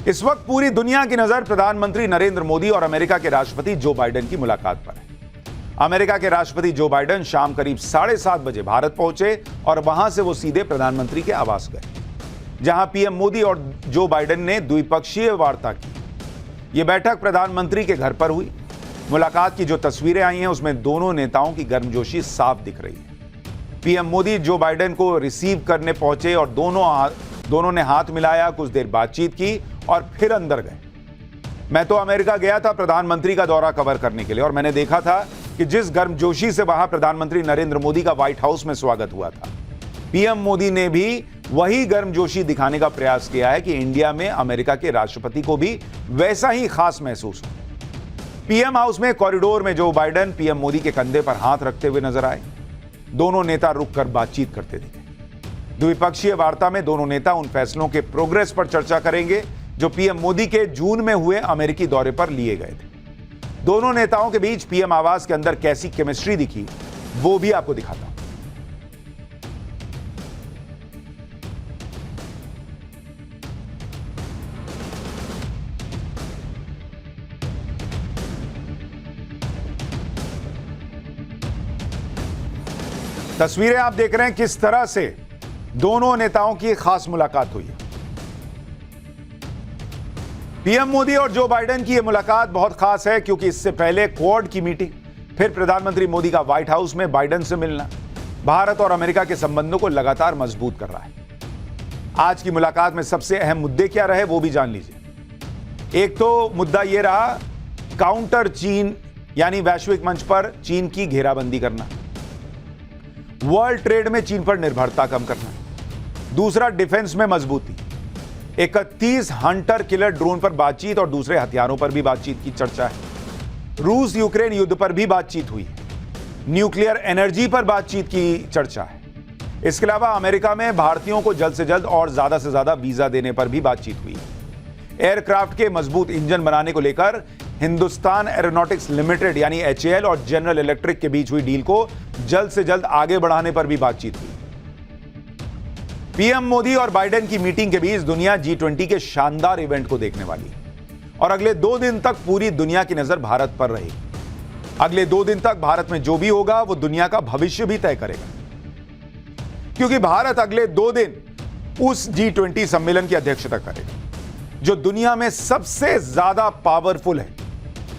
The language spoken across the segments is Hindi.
इस वक्त पूरी दुनिया की नजर प्रधानमंत्री नरेंद्र मोदी और अमेरिका के राष्ट्रपति जो बाइडेन की मुलाकात पर है। अमेरिका के राष्ट्रपति जो बाइडेन शाम करीब 7:30 बजे भारत पहुंचे और वहां से वो सीधे प्रधानमंत्री के आवास गए, जहां पीएम मोदी और जो बाइडेन ने द्विपक्षीय वार्ता की। यह बैठक प्रधानमंत्री के घर पर हुई। मुलाकात की जो तस्वीरें आई हैं उसमें दोनों नेताओं की गर्मजोशी साफ दिख रही है। पीएम मोदी जो बाइडेन को रिसीव करने पहुंचे और दोनों ने हाथ मिलाया, कुछ देर बातचीत की और फिर अंदर गए। मैं तो अमेरिका गया था प्रधानमंत्री का दौरा कवर करने के लिए और मैंने देखा था कि जिस गर्मजोशी से वहां प्रधानमंत्री नरेंद्र मोदी का व्हाइट हाउस में स्वागत हुआ था, पीएम मोदी ने भी वही गर्मजोशी दिखाने का प्रयास किया है कि इंडिया में अमेरिका के राष्ट्रपति को भी वैसा ही खास महसूस हो। पीएम हाउस में कॉरिडोर में जो बाइडेन पीएम मोदी के कंधे पर हाथ रखते हुए नजर आए। दोनों नेता रुककर बातचीत करते दिखे। द्विपक्षीय वार्ता में दोनों नेता उन फैसलों के प्रोग्रेस पर चर्चा करेंगे जो पीएम मोदी के जून में हुए अमेरिकी दौरे पर लिए गए थे। दोनों नेताओं के बीच पीएम आवास के अंदर कैसी केमिस्ट्री दिखी वो भी आपको दिखाता हूं। तस्वीरें आप देख रहे हैं किस तरह से दोनों नेताओं की खास मुलाकात हुई है। पीएम मोदी और जो बाइडेन की यह मुलाकात बहुत खास है क्योंकि इससे पहले क्वाड की मीटिंग, फिर प्रधानमंत्री मोदी का व्हाइट हाउस में बाइडेन से मिलना भारत और अमेरिका के संबंधों को लगातार मजबूत कर रहा है। आज की मुलाकात में सबसे अहम मुद्दे क्या रहे वो भी जान लीजिए। एक तो मुद्दा यह रहा काउंटर चीन, यानी वैश्विक मंच पर चीन की घेराबंदी करना, वर्ल्ड ट्रेड में चीन पर निर्भरता कम करना। दूसरा डिफेंस में मजबूती, 31 हंटर किलर ड्रोन पर बातचीत और दूसरे हथियारों पर भी बातचीत की चर्चा है। रूस यूक्रेन युद्ध पर भी बातचीत हुई। न्यूक्लियर एनर्जी पर बातचीत की चर्चा है। इसके अलावा अमेरिका में भारतीयों को जल्द से जल्द और ज्यादा से ज्यादा वीजा देने पर भी बातचीत हुई। एयरक्राफ्ट के मजबूत इंजन बनाने को लेकर हिंदुस्तान एरोनॉटिक्स लिमिटेड यानी HAL और जनरल इलेक्ट्रिक के बीच हुई डील को जल्द से जल्द आगे बढ़ाने पर भी बातचीत हुई। पीएम मोदी और बाइडेन की मीटिंग के बीच दुनिया G20 के शानदार इवेंट को देखने वाली है और अगले 2 दिन तक पूरी दुनिया की नजर भारत पर रहेगी। अगले 2 दिन तक भारत में जो भी होगा वो दुनिया का भविष्य भी तय करेगा, क्योंकि भारत अगले 2 दिन उस G20 सम्मेलन की अध्यक्षता करेगा जो दुनिया में सबसे ज्यादा पावरफुल है,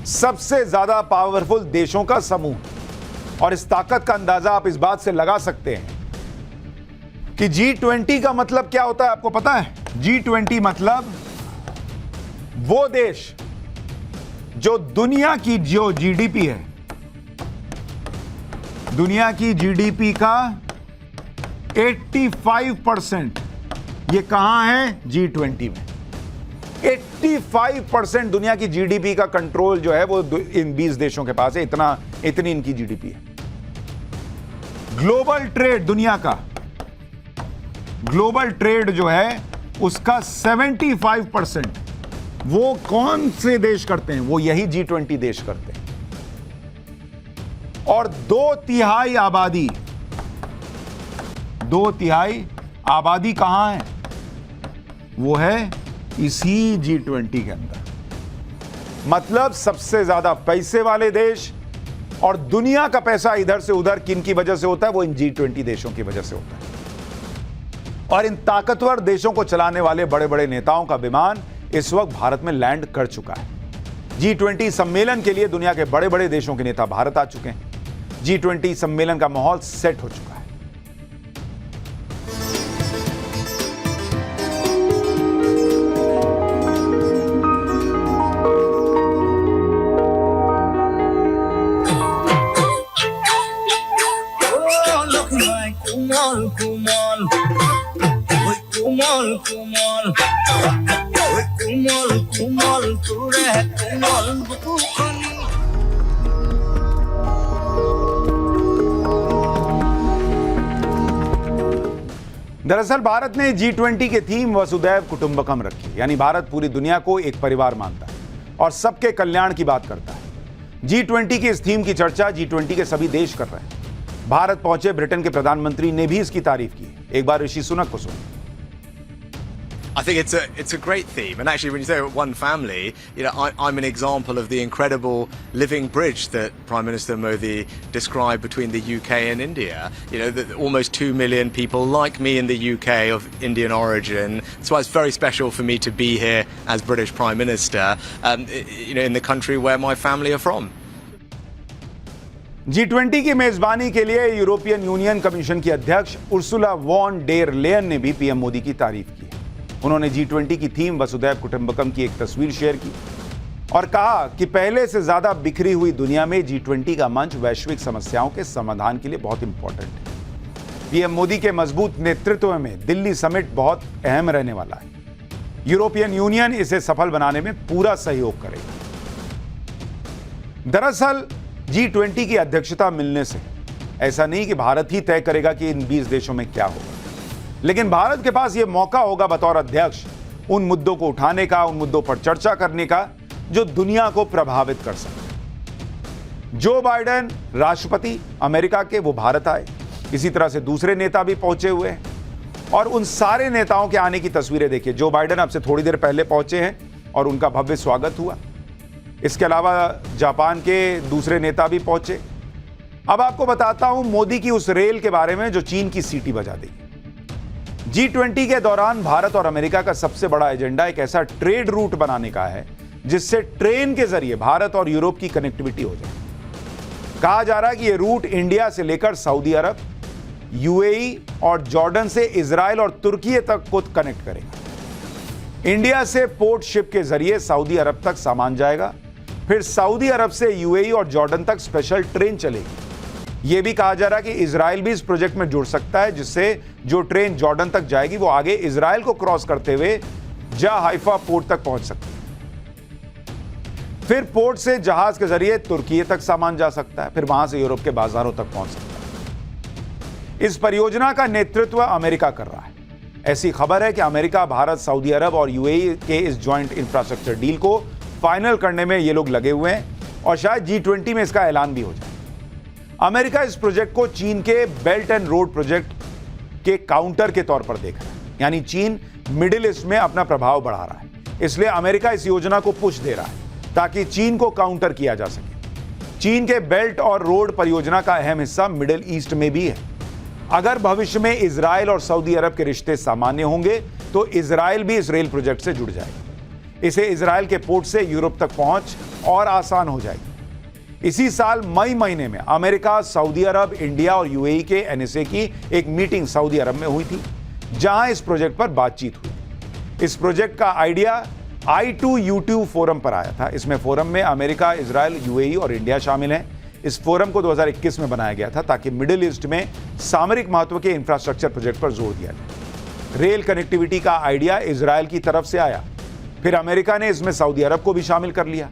सबसे ज्यादा पावरफुल देशों का समूह। और इस ताकत का अंदाजा आप इस बात से लगा सकते हैं कि G20 का मतलब क्या होता है, आपको पता है? G20 मतलब वो देश जो दुनिया की जो GDP है, दुनिया की GDP का 85% ये कहां है? G20 में। 85% दुनिया की GDP का कंट्रोल जो है वो इन 20 देशों के पास है। इतनी इनकी GDP है। ग्लोबल ट्रेड, दुनिया का ग्लोबल ट्रेड जो है उसका 75% वो कौन से देश करते हैं? वो यही G20 देश करते हैं। और 2/3 आबादी कहां है? वो है इसी G20 के अंदर। मतलब सबसे ज्यादा पैसे वाले देश, और दुनिया का पैसा इधर से उधर किन की वजह से होता है? वो इन G20 देशों की वजह से होता है। और इन ताकतवर देशों को चलाने वाले बड़े बड़े नेताओं का विमान इस वक्त भारत में लैंड कर चुका है। G20 सम्मेलन के लिए दुनिया के बड़े बड़े देशों के नेता भारत आ चुके हैं। G20 सम्मेलन का माहौल सेट हो चुका है। दरअसल भारत ने G20 के थीम वसुधैव कुटुंबकम रखी, यानी भारत पूरी दुनिया को एक परिवार मानता है और सबके कल्याण की बात करता है। G20 की इस थीम की चर्चा G20 के सभी देश कर रहे हैं। भारत पहुंचे ब्रिटेन के प्रधानमंत्री ने भी इसकी तारीफ की। एक बार ऋषि सुनक को सुनिए। I think it's a great theme, and actually, when you say one family, I'm an example of the incredible living bridge that Prime Minister Modi described between the UK and India. That almost 2 million people like me in the UK of Indian origin. That's why it's very special for me to be here as British Prime Minister, in the country where my family are from. G20 की मेजबानी के लिए यूरोपियन यूनियन कमीशन की अध्यक्ष उर्सुला वॉन डेर लेयन ने भी पीएम मोदी की तारीफ की। उन्होंने G20 की थीम वसुधैव कुटुंबकम की एक तस्वीर शेयर की और कहा कि पहले से ज्यादा बिखरी हुई दुनिया में G20 का मंच वैश्विक समस्याओं के समाधान के लिए बहुत इंपॉर्टेंट है। पीएम मोदी के मजबूत नेतृत्व में दिल्ली समिट बहुत अहम रहने वाला है। यूरोपियन यूनियन इसे सफल बनाने में पूरा सहयोग करेगा। दरअसल G20 की अध्यक्षता मिलने से ऐसा नहीं कि भारत ही तय करेगा कि इन 20 देशों में क्या होगा, लेकिन भारत के पास यह मौका होगा बतौर अध्यक्ष उन मुद्दों को उठाने का, उन मुद्दों पर चर्चा करने का जो दुनिया को प्रभावित कर सकते। जो बाइडेन राष्ट्रपति अमेरिका के, वो भारत आए। इसी तरह से दूसरे नेता भी पहुंचे हुए हैं और उन सारे नेताओं के आने की तस्वीरें देखिए। जो बाइडेन अब से थोड़ी देर पहले पहुंचे हैं और उनका भव्य स्वागत हुआ। इसके अलावा जापान के दूसरे नेता भी पहुंचे। अब आपको बताता हूं मोदी की उस रेल के बारे में जो चीन की सीटी बजा देगी। G20 के दौरान भारत और अमेरिका का सबसे बड़ा एजेंडा एक ऐसा ट्रेड रूट बनाने का है जिससे ट्रेन के जरिए भारत और यूरोप की कनेक्टिविटी हो जाए। कहा जा रहा है कि यह रूट इंडिया से लेकर सऊदी अरब, यूएई और जॉर्डन से इजराइल और तुर्की तक को कनेक्ट करेगा। इंडिया से पोर्ट शिप के जरिए सऊदी अरब तक सामान जाएगा, फिर सऊदी अरब से यूएई और जॉर्डन तक स्पेशल ट्रेन चलेगी। यह भी कहा जा रहा है कि इजराइल भी इस प्रोजेक्ट में जुड़ सकता है, जिससे जो ट्रेन जॉर्डन तक जाएगी वो आगे इजराइल को क्रॉस करते हुए हाइफा पोर्ट तक पहुंच सकती है। फिर पोर्ट से जहाज के जरिए तुर्की तक सामान जा सकता है, फिर वहां से यूरोप के बाजारों तक पहुंच सकता है। इस परियोजना का नेतृत्व अमेरिका कर रहा है। ऐसी खबर है कि अमेरिका, भारत, सऊदी अरब और यूएई के इस ज्वाइंट इंफ्रास्ट्रक्चर डील को फाइनल करने में ये लोग लगे हुए हैं और शायद G20 में इसका ऐलान भी हो जाए। अमेरिका इस प्रोजेक्ट को चीन के बेल्ट एंड रोड प्रोजेक्ट के काउंटर के तौर पर देख रहा है, यानी चीन मिडिल ईस्ट में अपना प्रभाव बढ़ा रहा है। इसलिए अमेरिका इस योजना को पुश दे रहा है ताकि चीन को काउंटर किया जा सके। चीन के बेल्ट और रोड परियोजना का अहम हिस्सा मिडिल ईस्ट में भी है। अगर भविष्य में इजराइल और सऊदी अरब के रिश्ते सामान्य होंगे तो इजराइल भी इस रेल प्रोजेक्ट से जुड़ जाएगा। इसे इजराइल के पोर्ट से यूरोप तक पहुंच और आसान हो जाएगी। इसी साल मई महीने में अमेरिका, सऊदी अरब, इंडिया और यूएई के एनएसए की एक मीटिंग सऊदी अरब में हुई थी, जहां इस प्रोजेक्ट पर बातचीत हुई। इस प्रोजेक्ट का आइडिया I2U2 फोरम पर आया था। इसमें फोरम में अमेरिका, इजराइल, यूएई और इंडिया शामिल हैं। इस फोरम को 2021 में बनाया गया था ताकि मिडिल ईस्ट में सामरिक महत्व के इंफ्रास्ट्रक्चर प्रोजेक्ट पर जोर दिया जाए। रेल कनेक्टिविटी का आइडिया इजराइल की तरफ से आया, फिर अमेरिका ने इसमें सऊदी अरब को भी शामिल कर लिया।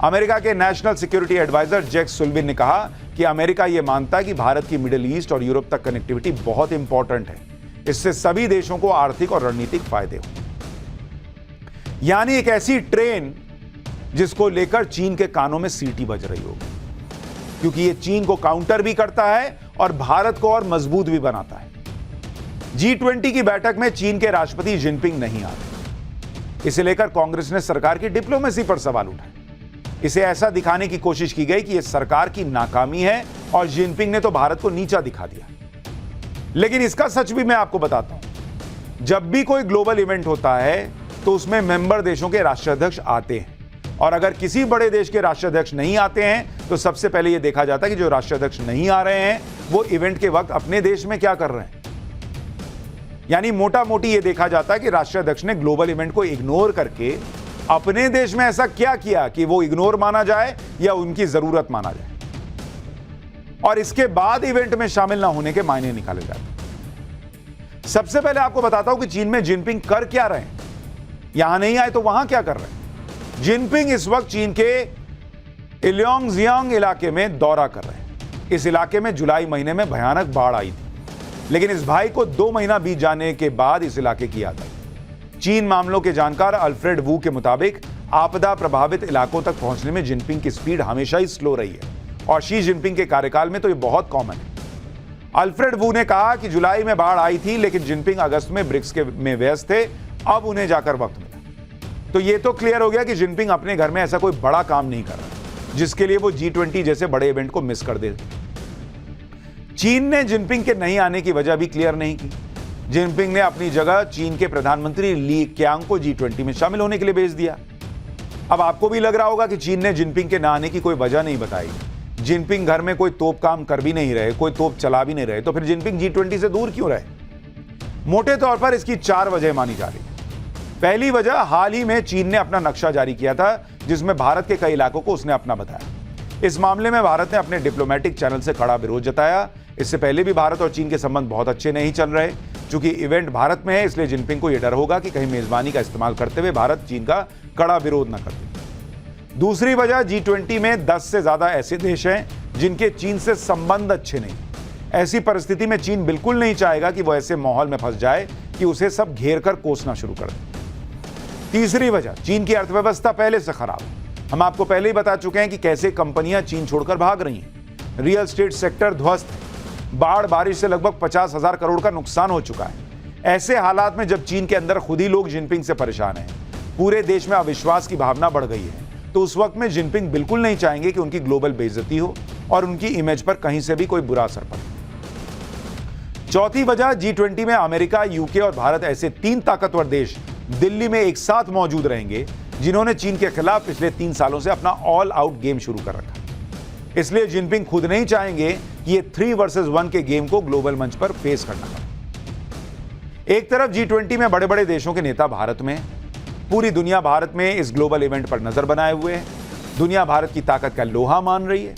अमेरिका के नेशनल सिक्योरिटी एडवाइजर जैक सुल्लिवान ने कहा कि अमेरिका यह मानता है कि भारत की मिडिल ईस्ट और यूरोप तक कनेक्टिविटी बहुत इंपॉर्टेंट है। इससे सभी देशों को आर्थिक और रणनीतिक फायदे होंगे। यानी एक ऐसी ट्रेन जिसको लेकर चीन के कानों में सीटी बज रही होगी, क्योंकि यह चीन को काउंटर भी करता है और भारत को और मजबूत भी बनाता है। G20 की बैठक में चीन के राष्ट्रपति जिनपिंग नहीं आ रहे। इसे लेकर कांग्रेस ने सरकार की डिप्लोमेसी पर सवाल उठाए। इसे ऐसा दिखाने की कोशिश की गई कि यह सरकार की नाकामी है और जिनपिंग ने तो भारत को नीचा दिखा दिया। लेकिन इसका सच भी मैं आपको बताता हूं। जब भी कोई ग्लोबल इवेंट होता है तो उसमें मेंबर देशों के राष्ट्राध्यक्ष आते हैं, और अगर किसी बड़े देश के राष्ट्राध्यक्ष नहीं आते हैं तो सबसे पहले यह देखा जाता है कि जो राष्ट्राध्यक्ष नहीं आ रहे हैं वो इवेंट के वक्त अपने देश में क्या कर रहे हैं। यानी मोटा मोटी यह देखा जाता है कि राष्ट्राध्यक्ष ने ग्लोबल इवेंट को इग्नोर करके अपने देश में ऐसा क्या किया कि वो इग्नोर माना जाए या उनकी जरूरत माना जाए, और इसके बाद इवेंट में शामिल ना होने के मायने निकाले जाते। सबसे पहले आपको बताता हूं कि चीन में जिनपिंग कर क्या रहे हैं। यहां नहीं आए तो वहां क्या कर रहे हैं। जिनपिंग इस वक्त चीन के इलियोंगजियांग इलाके में दौरा कर रहे हैं। इस इलाके में जुलाई महीने में भयानक बाढ़ आई थी, लेकिन इस भाई को 2 महीना बीत जाने के बाद इस इलाके की याद आई। चीन मामलों के जानकार अल्फ्रेड वू के मुताबिक आपदा प्रभावित इलाकों तक पहुंचने में जिनपिंग की स्पीड हमेशा ही स्लो रही है, और शी जिनपिंग के कार्यकाल में तो यह बहुत कॉमन है। अल्फ्रेड वू ने कहा कि जुलाई में बाढ़ आई थी, लेकिन जिनपिंग अगस्त में ब्रिक्स में व्यस्त थे अब उन्हें जाकर वक्त मिला। तो ये तो क्लियर हो गया कि जिनपिंग अपने घर में ऐसा कोई बड़ा काम नहीं कर रहा जिसके लिए वो G20 जैसे बड़े इवेंट को मिस कर दे। चीन ने जिनपिंग के नहीं आने की वजह भी क्लियर नहीं की। जिनपिंग ने अपनी जगह चीन के प्रधानमंत्री ली क्यांग को G20 में शामिल होने के लिए भेज दिया। अब आपको भी लग रहा होगा कि चीन ने जिनपिंग के न आने की कोई वजह नहीं बताई। जिनपिंग घर में कोई तोप काम कर भी नहीं रहे, कोई तोप चला भी नहीं रहे, तो फिर जिनपिंग G20 से दूर क्यों रहे? मोटे तौर पर इसकी 4 वजह मानी जा रही है। पहली वजह, हाल ही में चीन ने अपना नक्शा जारी किया था जिसमें भारत के कई इलाकों को उसने अपना बताया। इस मामले में भारत ने अपने डिप्लोमेटिक चैनल से कड़ा विरोध जताया। इससे पहले भी भारत और चीन के संबंध बहुत अच्छे नहीं चल रहे। चूंकि इवेंट भारत में है, इसलिए जिनपिंग को यह डर होगा कि कहीं मेजबानी का इस्तेमाल करते हुए भारत चीन का कड़ा विरोध न कर दे। दूसरी वजह, G20 में 10 से ज्यादा ऐसे देश हैं जिनके चीन से संबंध अच्छे नहीं। ऐसी परिस्थिति में चीन बिल्कुल नहीं चाहेगा कि वो ऐसे माहौल में फंस जाए कि उसे सब घेर कर कोसना शुरू कर दे। तीसरी वजह, चीन की अर्थव्यवस्था पहले से खराब है। हम आपको पहले ही बता चुके हैं कि कैसे कंपनियां चीन छोड़कर भाग रही हैं। रियल एस्टेट सेक्टर ध्वस्त है। बाढ़ बारिश से लगभग 50,000 करोड़ का नुकसान हो चुका है। ऐसे हालात में जब चीन के अंदर खुद ही लोग जिनपिंग से परेशान हैं, पूरे देश में अविश्वास की भावना बढ़ गई है, तो उस वक्त में जिनपिंग बिल्कुल नहीं चाहेंगे कि उनकी ग्लोबल बेइज्जती हो और उनकी इमेज पर कहीं से भी कोई बुरा असर पड़े। चौथी वजह, G20 में अमेरिका, यूके और भारत ऐसे 3 ताकतवर देश दिल्ली में एक साथ मौजूद रहेंगे जिन्होंने चीन के खिलाफ पिछले 3 सालों से अपना ऑल आउट गेम शुरू कर रखा। इसलिए जिनपिंग खुद नहीं चाहेंगे कि ये 3 वर्सेस 1 के गेम को ग्लोबल मंच पर फेस करना पड़े। एक तरफ G20 में बड़े बड़े देशों के नेता भारत में, पूरी दुनिया भारत में इस ग्लोबल इवेंट पर नजर बनाए हुए है। दुनिया भारत की ताकत का लोहा मान रही है।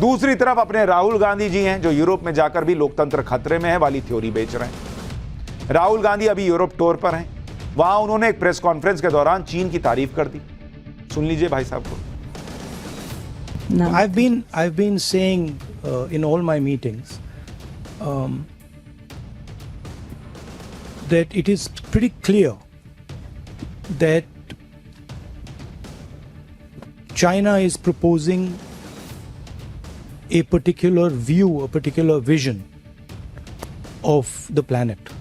दूसरी तरफ अपने राहुल गांधी जी हैं जो यूरोप में जाकर भी लोकतंत्र खतरे में है वाली थ्योरी बेच रहे हैं। राहुल गांधी अभी यूरोप टूर पर हैं। वहां उन्होंने एक प्रेस कॉन्फ्रेंस के दौरान चीन की तारीफ कर दी। सुन लीजिए भाई साहब को। No. I've been saying in all my meetings that it is pretty clear that China is proposing a particular view, a particular vision of the planet,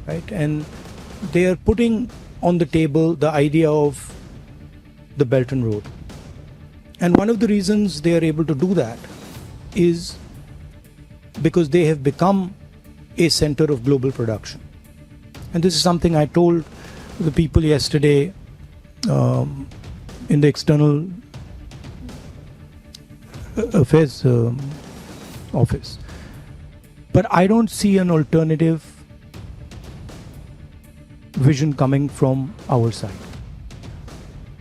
right? And they are putting on the table the idea of the Belt and Road. And one of the reasons they are able to do that is because they have become a center of global production. And this is something I told the people yesterday in the External Affairs office. But I don't see an alternative vision coming from our side.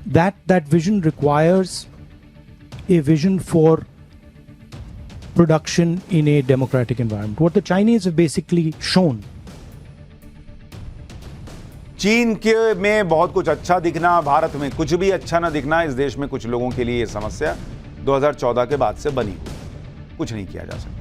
That vision requires a vision for production in a democratic environment. What the Chinese have basically shown. चीन के में बहुत कुछ अच्छा दिखना, भारत में कुछ भी अच्छा ना दिखना, इस देश में कुछ लोगों के लिए ये समस्या 2014 के बाद से बनी हुई। कुछ नहीं किया जा सकता।